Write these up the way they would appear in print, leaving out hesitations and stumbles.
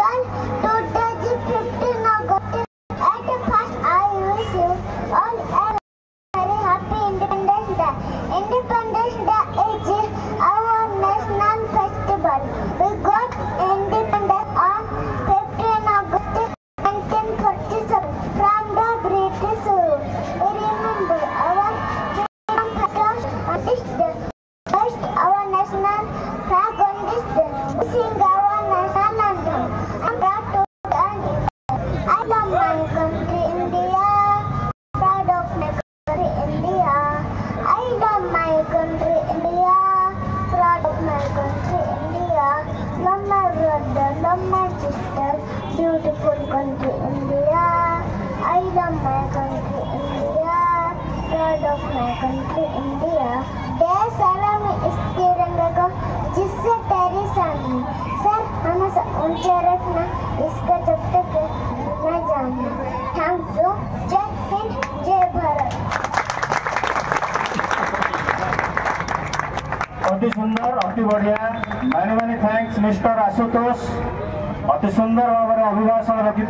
girl, today is 15 August. At first, I wish you all a very happy Independence Day. Independence Day is our national festival. We got independence on 15 August 1947 from the British rule. We remember our freedom fighters on this day. First, our national flag on this day. We sing our national anthem. I'm proud to be an Indian. I love my country, India. Proud of my country, India. I love my country, India. Proud of my country, India. Love my brother, love my sister. Beautiful country, India. I love my country, India. Proud of my country, India. देश में इस तिरंगे को जिससे तेरी सामने sir हमेशा ऊंचे रखना इसका जब तक न जाना। Thank you. जय हिंद, जय भारत। अति सुंदर, अति बढ़िया। Many many thanks mister Ashutosh. अति सुंदर भाव में अभिभाषण रखी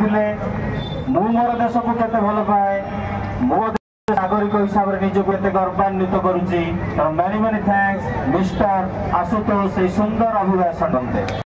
मु मोर देश को केते भल पाए, मो नागरिक हिसाब से निजक एत गौरवान्वित करुच्ची। Many many thanks mister Ashutosh सुंदर अभिभाषण।